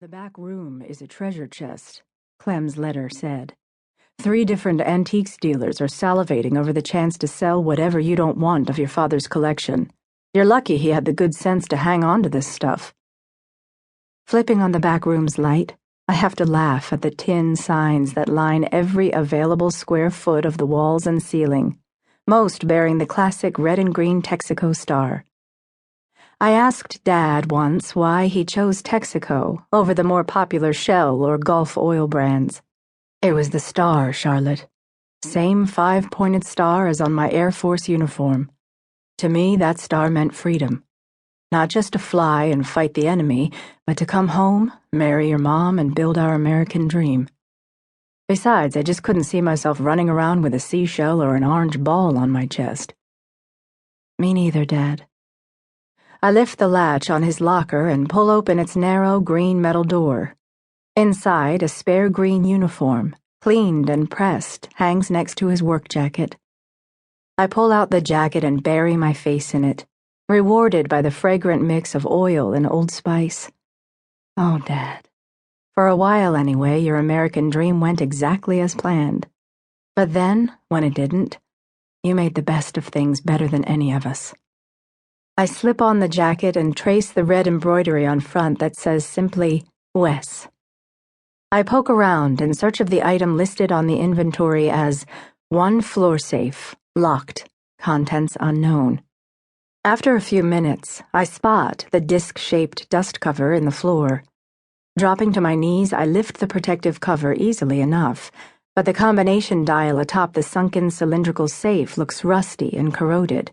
The back room is a treasure chest, Clem's letter said. 3 different antiques dealers are salivating over the chance to sell whatever you don't want of your father's collection. You're lucky he had the good sense to hang on to this stuff. Flipping on the back room's light, I have to laugh at the tin signs that line every available square foot of the walls and ceiling, most bearing the classic red and green Texaco star. I asked Dad once why he chose Texaco over the more popular Shell or Gulf oil brands. It was the star, Charlotte. Same 5-pointed star as on my Air Force uniform. To me, that star meant freedom. Not just to fly and fight the enemy, but to come home, marry your mom, and build our American dream. Besides, I just couldn't see myself running around with a seashell or an orange ball on my chest. Me neither, Dad. I lift the latch on his locker and pull open its narrow green metal door. Inside, a spare green uniform, cleaned and pressed, hangs next to his work jacket. I pull out the jacket and bury my face in it, rewarded by the fragrant mix of oil and Old Spice. Oh, Dad. For a while anyway, your American dream went exactly as planned. But then, when it didn't, you made the best of things better than any of us. I slip on the jacket and trace the red embroidery on front that says simply, Wes. I poke around in search of the item listed on the inventory as 1 floor safe, locked, contents unknown. After a few minutes, I spot the disc-shaped dust cover in the floor. Dropping to my knees, I lift the protective cover easily enough, but the combination dial atop the sunken cylindrical safe looks rusty and corroded.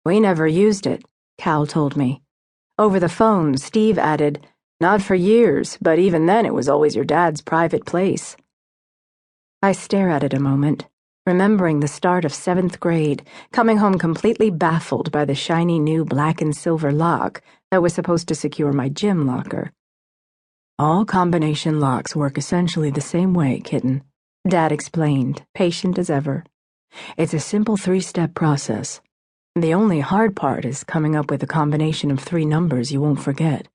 We never used it, Cal told me. Over the phone, Steve added, not for years, but even then it was always your dad's private place. I stare at it a moment, remembering the start of 7th grade, coming home completely baffled by the shiny new black and silver lock that was supposed to secure my gym locker. All combination locks work essentially the same way, kitten, Dad explained, patient as ever. It's a simple 3-step process. The only hard part is coming up with a combination of 3 numbers you won't forget.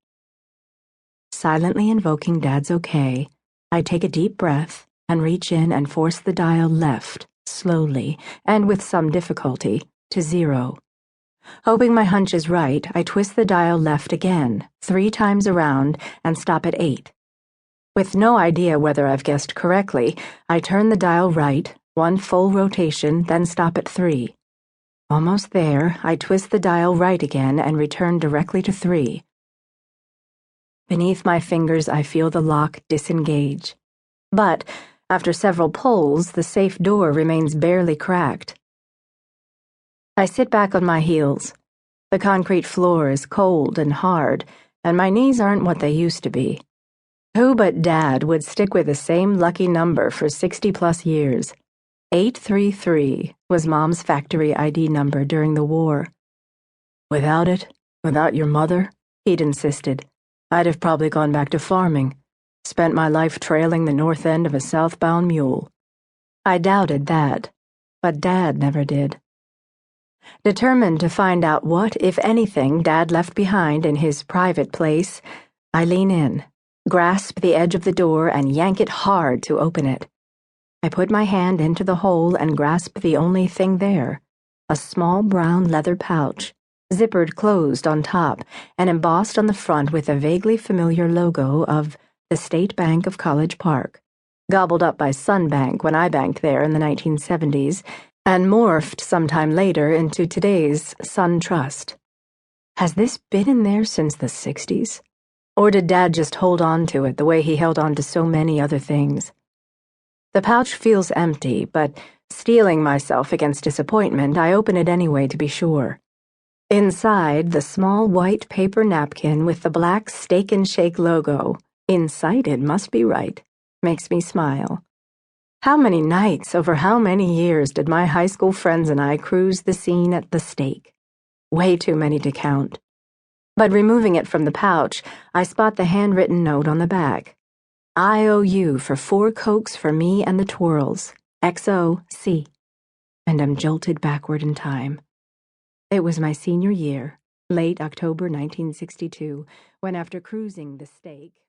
Silently invoking Dad's okay, I take a deep breath and reach in and force the dial left, slowly, and with some difficulty, to 0. Hoping my hunch is right, I twist the dial left again, 3 times around, and stop at 8. With no idea whether I've guessed correctly, I turn the dial right, 1 full rotation, then stop at 3. Almost there, I twist the dial right again and return directly to 3. Beneath my fingers, I feel the lock disengage. But, after several pulls, the safe door remains barely cracked. I sit back on my heels. The concrete floor is cold and hard, and my knees aren't what they used to be. Who but Dad would stick with the same lucky number for 60-plus years? 833 was Mom's factory ID number during the war. Without it, without your mother, he'd insisted, I'd have probably gone back to farming, spent my life trailing the north end of a southbound mule. I doubted that, but Dad never did. Determined to find out what, if anything, Dad left behind in his private place, I lean in, grasp the edge of the door, and yank it hard to open it. I put my hand into the hole and grasp the only thing there, a small brown leather pouch, zippered closed on top and embossed on the front with a vaguely familiar logo of the State Bank of College Park, gobbled up by Sunbank when I banked there in the 1970s, and morphed sometime later into today's Sun Trust. Has this been in there since the 60s? Or did Dad just hold on to it the way he held on to so many other things? The pouch feels empty, but steeling myself against disappointment, I open it anyway to be sure. Inside, the small white paper napkin with the black Steak and Shake logo, inside it must be right, makes me smile. How many nights over how many years did my high school friends and I cruise the scene at the Steak? Way too many to count. But removing it from the pouch, I spot the handwritten note on the back. I owe you for 4 Cokes for me and the twirls, XOC, and I'm jolted backward in time. It was my senior year, late October 1962, when after cruising the Steak,